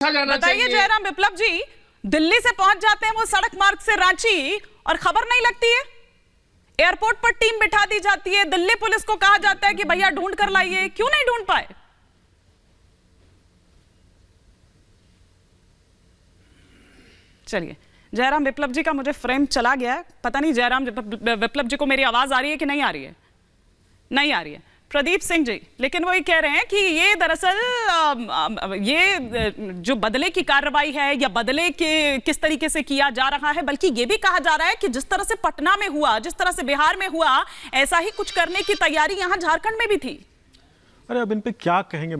बताइए जयराम विप्लव जी, दिल्ली से पहुंच जाते हैं वो सड़क मार्ग से रांची और खबर नहीं लगती है। एयरपोर्ट पर टीम बिठा दी जाती है, दिल्ली पुलिस को कहा जाता है कि भैया ढूंढ कर लाइए, क्यों नहीं ढूंढ पाए? चलिए, जयराम विप्लव जी का मुझे फ्रेम चला गया है, पता नहीं जयराम विप्लव जी को मेरी आवाज आ रही है कि नहीं आ रही है? नहीं आ रही है। प्रदीप सिंह जी, लेकिन वो ये कह रहे हैं कि ये दरअसल ये जो बदले की कार्रवाई है या बदले के किस तरीके से किया जा रहा है, बल्कि ये भी कहा जा रहा है कि जिस तरह से पटना में हुआ, जिस तरह से बिहार में हुआ, ऐसा ही कुछ करने की तैयारी यहां झारखंड में भी थी। अरे अब इन पे क्या कहेंगे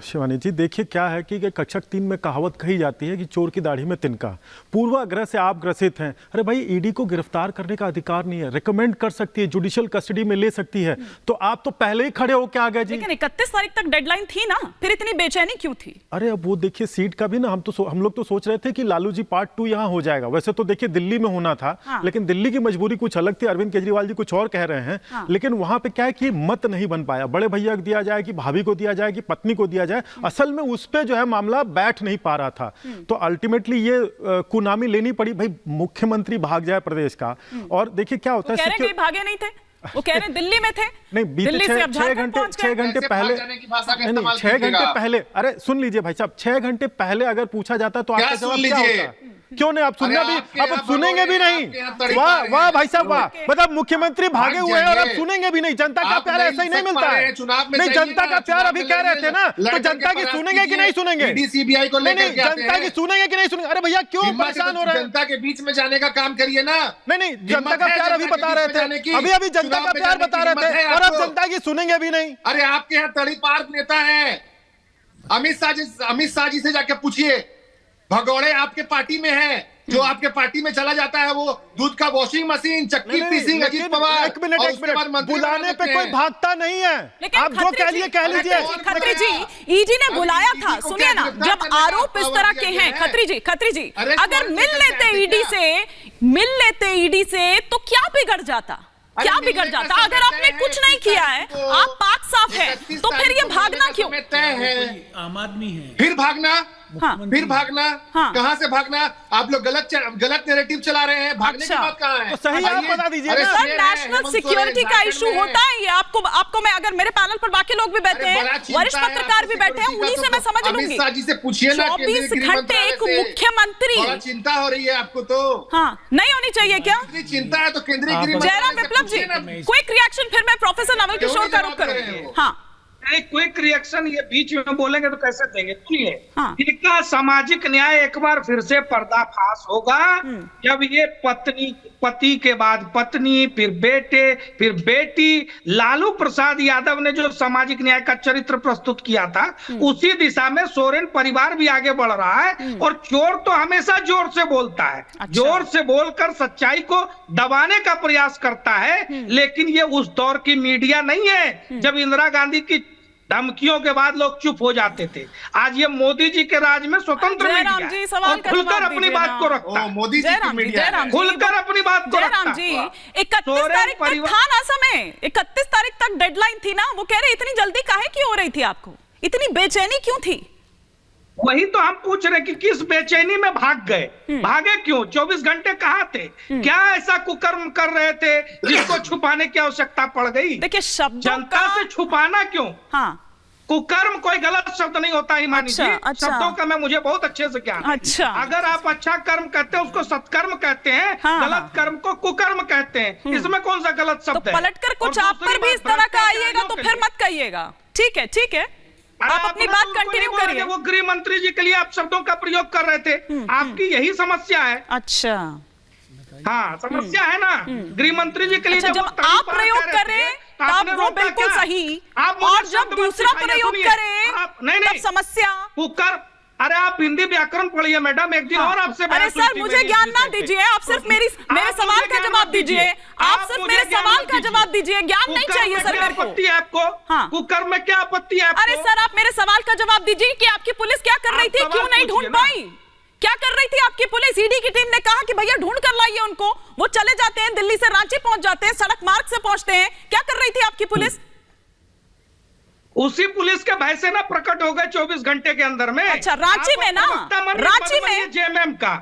शिवानी जी। देखिए क्या है कि कक्षक 3 में कहावत कही जाती है कि चोर की दाढ़ी में तिनका। पूर्वाग्रह से आप ग्रसित हैं। अरे भाई, ईडी को गिरफ्तार करने का अधिकार नहीं है, रिकमेंड कर सकती है, जुडिशियल कस्टडी में ले सकती है, तो आप तो पहले ही खड़े होके आ गए जी। लेकिन 31 तारीख तक डेडलाइन थी ना, फिर इतनी बेचैनी क्यों थी? अरे अब वो देखिए सीट का भी ना, हम लोग तो सोच रहे थे कि लालू जी पार्ट 2 यहाँ हो जाएगा। वैसे तो देखिए दिल्ली में होना था, लेकिन दिल्ली की मजबूरी कुछ अलग थी। अरविंद केजरीवाल जी कुछ और कह रहे हैं, लेकिन वहां पे क्या है कि मत नहीं बन पाया। बड़े भैया को दिया जाए कि भाभी को दिया जाए कि पत्नी को दिया जाए, असल में उस पे जो है मामला बैठ नहीं पा रहा था। तो अल्टीमेटली ये कुनामी लेनी पड़ी, भाई मुख्यमंत्री भाग जाए प्रदेश का। और देखिए क्या होता है, कहीं भागे नहीं थे, वो कह रहे हैं दिल्ली में थे। नहीं, बीते 6 घंटे पहले, नहीं 6 घंटे पहले, अरे सुन लीजिए भाई साहब, 6 घंटे पहले अगर पूछा जाता तो आपका जवाब क्या होता? क्यों नहीं? आप सुनना भी, अब सुनेंगे भी नहीं। वाह वाह भाई साहब वाह, मतलब मुख्यमंत्री भागे हुए हैं और अब सुनेंगे भी नहीं। जनता का प्यार ऐसा ही नहीं मिलता है। नहीं, जनता का प्यार अभी कह रहे थे ना, तो जनता की सुनेंगे कि नहीं सुनेंगे? सीबीआई को नहीं, जनता की सुनेंगे कि नहीं सुनेंगे? अरे भैया क्यों परेशान हो रहे हैं? जनता के बीच में जाने का काम करिए ना। नहीं, जनता का प्यार अभी बता रहे थे, अभी जनता का प्यार बता रहे थे, और अब जनता की सुनेंगे भी नहीं। अरे आपके यहाँ तड़ीपार नेता है, अमित शाह जी से जाके पूछिए। भगौड़े आपके पार्टी में है, जो आपके पार्टी में चला जाता है वो दूध का वॉशिंग मशीन, चक्की पीसिंग अजीत पवार। एक मिनट, बुलाने पे कोई भागता नहीं है। आप जो कह लिए कह लीजिए। खत्री जी, ईडी ने बुलाया था, सुनिए ना, जब आरोप इस तरह के हैं, खत्री जी, अगर मिल लेते ईडी से तो क्या बिगड़ जाता? क्या बिगड़ जाता? अगर आपने कुछ नहीं किया है, आप पाक साफ है, तो फिर ये भागना क्यों? आम आदमी है, फिर भागना, फिर भागना। कहां से भागना? आप लोग गलत नैरेटिव चला रहे हैं। भागने की बात कहां है? तो सही आप बता दीजिए। सर, नेशनल सिक्योरिटी का इशू होता है ये। आपको मैं, अगर मेरे पैनल पर बाकी लोग भी बैठे हैं, वरिष्ठ पत्रकार भी बैठे हैं, उन्हीं से मैं समझ लूंगी। अमित शाह जी से पूछिए ना, 24 घंटे एक मुख्यमंत्री। चिंता हो रही है आपको तो? नहीं होनी चाहिए क्या? चिंता है तो केंद्रीय गृह मंत्री। जयराम विप्लव जी, क्विक रिएक्शन, फिर मैं प्रोफेसर नवल किशोर का रुख करूंगी। क्विक रिएक्शन ये बीच में बोलेंगे तो कैसे देंगे? सुनिए, इनका सामाजिक न्याय एक बार फिर से पर्दाफाश होगा जब ये पति के बाद पत्नी, फिर बेटे, फिर बेटी। लालू प्रसाद यादव ने जो सामाजिक न्याय का चरित्र प्रस्तुत किया था, उसी दिशा में सोरेन परिवार भी आगे बढ़ रहा है। और चोर तो हमेशा जोर से बोलता है, जोर से बोलकर सच्चाई को दबाने का प्रयास करता है। लेकिन ये उस दौर की मीडिया नहीं है जब इंदिरा गांधी की धमकियों के बाद लोग चुप हो जाते थे। आज ये मोदी जी के राज में स्वतंत्र मीडिया और खुलकर अपनी बात को रखता है। मोदी जी की मीडिया खुलकर अपनी बात को रखता है। जी, 31 तारीख तक था ना समय, 31 तारीख तक डेडलाइन थी ना। वो कह रहे इतनी जल्दी काहे की हो रही थी? आपको इतनी बेचैनी क्यों थी? वही तो हम पूछ रहे कि किस बेचैनी में भाग गए, भागे क्यों? 24 घंटे कहाँ थे? क्या ऐसा कुकर्म कर रहे थे जिसको छुपाने की आवश्यकता पड़ गई? देखिए, जनता से छुपाना क्यों? कुकर्म कोई गलत शब्द नहीं होता हिमानी जी। शब्दों का मुझे बहुत अच्छे से ज्ञान है। अगर आप अच्छा कर्म कहते हैं उसको सत्कर्म कहते हैं, गलत कर्म को कुकर्म कहते हैं। इसमें कौन सा गलत शब्द है? पलटकर कुछ आप पर भी इस तरह का आइएगा तो फिर मत कहिएगा। ठीक है, आप अपनी बात कंटिन्यू करिए। वो गृह मंत्री जी के लिए आप शब्दों का प्रयोग कर रहे थे, आपकी यही समस्या है। अच्छा, समस्या है ना गृह मंत्री जी के लिए। जब आप प्रयोग करें तब वो बिल्कुल सही, और जब दूसरा प्रयोग करें तब समस्या। अरे आप हिंदी व्याकरण पढ़िए मैडम, एक दिन और आपसे। अरे सर, मुझे ज्ञान ना दीजिए, आप सिर्फ मेरे सवाल का जवाब दीजिए। आप सिर्फ मेरे सवाल का जवाब दीजिए, ज्ञान नहीं चाहिए सर मेरे को। आपत्ति है आपको? कुकर्म में क्या आपत्ति है आपको? अरे सर, आप मेरे सवाल का जवाब दीजिए कि आपकी पुलिस क्या कर रही थी, क्यों नहीं ढूंढ पाई? क्या कर रही थी आपकी पुलिस? ईडी की टीम ने कहा कि भैया ढूंढ कर लाइए उनको। वो चले जाते हैं, दिल्ली से रांची पहुंच जाते हैं, सड़क मार्ग से पहुंचते हैं। क्या कर रही थी आपकी पुलिस? उसी पुलिस के भय से ना प्रकट हो गए 24 घंटे के अंदर में। अच्छा, रांची में ना, रांची में जेएमएम का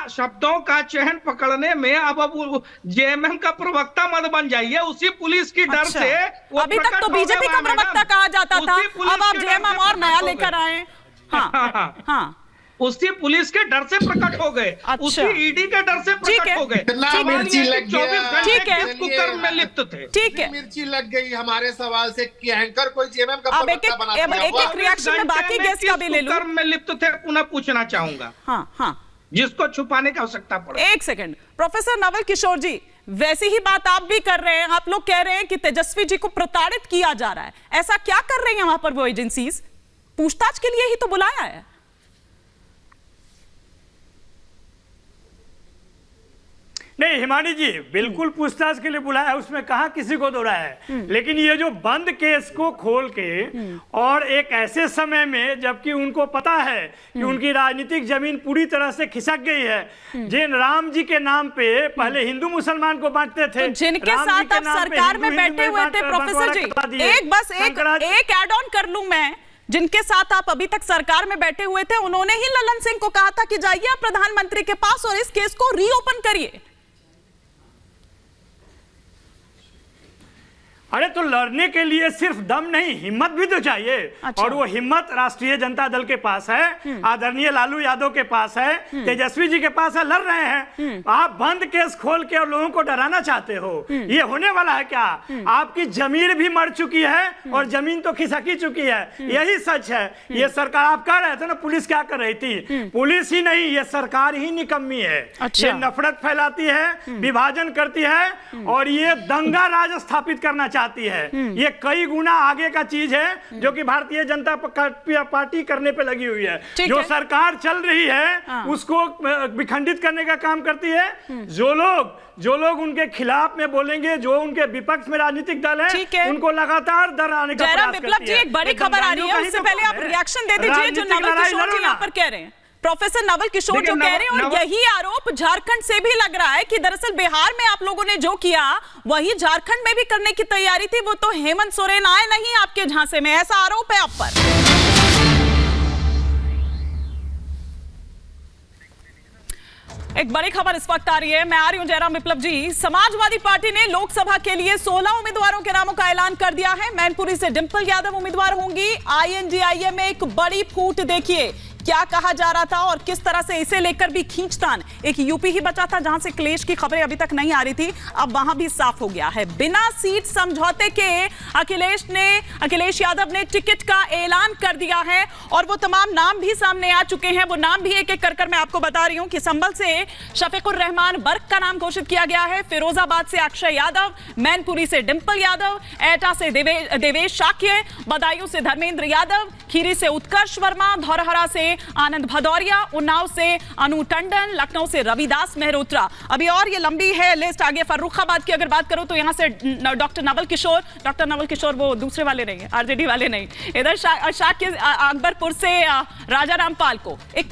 शब्दों का चयन पकड़ने में अब जेएमएम का प्रवक्ता मत बन जाइए। उसी पुलिस की डर से अभी तक तो बीजेपी का प्रवक्ता कहा जाता था, अब आप जेएमएम और नया लेकर आए। हाँ, उसी पुलिस के डर से प्रकट हो गए। अच्छा। उसी ईडी के डर से प्रकट हो गए। मिर्ची लग गया। 24 घंटे कुकर्म में लिप्त थे। ठीक है, मिर्ची लग गई हमारे सवाल से कि एंकर कोई जेएमएम का अब एक रिएक्शन में बाकी गेस्ट का भी ले लूं। कुकर्म में लिप्त थे, पुनः पूछना चाहूंगा। हाँ, जिसको छुपाने की आवश्यकता पड़े। एक सेकंड, प्रोफेसर नवल किशोर जी, वैसी ही बात आप भी कर रहे हैं। आप लोग कह रहे हैं कि तेजस्वी जी को प्रताड़ित किया जा रहा है। ऐसा क्या कर रही हैं वहां पर वो एजेंसीज? पूछताछ के लिए ही तो बुलाया है। नहीं हिमानी जी, बिल्कुल पूछताछ के लिए बुलाया है, उसमें कहाँ किसी को दोहराया है। लेकिन ये जो बंद केस को खोल के और एक ऐसे समय में जबकि उनको पता है कि उनकी राजनीतिक जमीन पूरी तरह से खिसक गई है, जिन राम जी के नाम पे पहले हिंदू मुसलमान को बांटते थे, तो जिनके साथ आप सरकार में बैठे हुए थे प्रोफेसर जी, एक ऐड ऑन कर लूं मैं, जिनके साथ आप अभी तक सरकार में बैठे हुए थे, उन्होंने ही ललन सिंह को कहा था कि जाइए आप प्रधानमंत्री के पास और इस केस को रीओपन करिए। अरे तो लड़ने के लिए सिर्फ दम नहीं, हिम्मत भी तो चाहिए। अच्छा। और वो हिम्मत राष्ट्रीय जनता दल के पास है, आदरणीय लालू यादव के पास है, तेजस्वी जी के पास है, लड़ रहे हैं। आप बंद केस खोल के और लोगों को डराना चाहते हो, ये होने वाला है क्या? आपकी जमीन भी मर चुकी है और जमीन तो खिसकी चुकी है, यही सच है। ये सरकार, आप कह रहे थे ना पुलिस क्या कर रही थी, पुलिस ही नहीं, ये सरकार ही निकम्मी है। अच्छा। ये नफरत फैलाती है, विभाजन करती है और ये दंगा राज स्थापित करना चाहती है। ये कई गुना आगे का चीज है जो कि भारतीय जनता पार्टी करने पे लगी हुई है। जो सरकार चल रही है उसको विखंडित करने का काम करती है। जो लोग उनके खिलाफ में बोलेंगे, जो उनके विपक्ष में राजनीतिक दल है, उनको लगातार डराने का प्रयास करती है। विप्लव जी, एक बड़ी खबर आ रही है, उससे पहले आप रिएक्शन दे दीजिए जो नवल किशोर जी यहाँ पर कह रहे हैं। प्रोफेसर नवल किशोर जो कह रहे हैं, और यही आरोप झारखंड से भी लग रहा है कि दरअसल बिहार में आप लोगों ने जो किया वही झारखंड में भी करने की तैयारी थी। वो तो हेमंत सोरेन आए नहीं आपके झांसे में, ऐसा आरोप है आप पर। एक बड़ी खबर इस वक्त आ रही है, मैं आ रही हूं जयराम विप्लव जी। समाजवादी पार्टी ने लोकसभा के लिए 16 उम्मीदवारों के नामों का ऐलान कर दिया है। मैनपुरी से डिंपल यादव उम्मीदवार होंगी। INDIA में एक बड़ी फूट देखिए, क्या कहा जा रहा था और किस तरह से इसे लेकर भी खींचतान। एक यूपी ही बचा था जहां से क्लेश की खबरें अभी तक नहीं आ रही थी, अब वहां भी साफ हो गया है। बिना सीट समझौते के अखिलेश यादव ने टिकट का ऐलान कर दिया है और वो तमाम नाम भी सामने आ चुके हैं। वो नाम भी एक एक कर मैं आपको बता रही हूं कि संभल से शफीकुर रहमान बर्क का नाम घोषित किया गया है, फिरोजाबाद से अक्षय यादव, मैनपुरी से डिंपल यादव, एटा से देवेश शाक्य, बदायूं से धर्मेंद्र यादव, खीरी से उत्कर्ष वर्मा, धौरहरा से आनंद भदौरिया, उन्नाव से अनु टंडन, लखनऊ से रविदास मेहरोत्रा। अभी और ये लंबी है लिस्ट आगे। फर्रुखाबाद की अगर बात करूं तो यहां से डॉक्टर नवल किशोर वो दूसरे वाले नहीं है, RJD वाले नहीं। इधर शाक्य अकबरपुर से राजा रामपाल को एक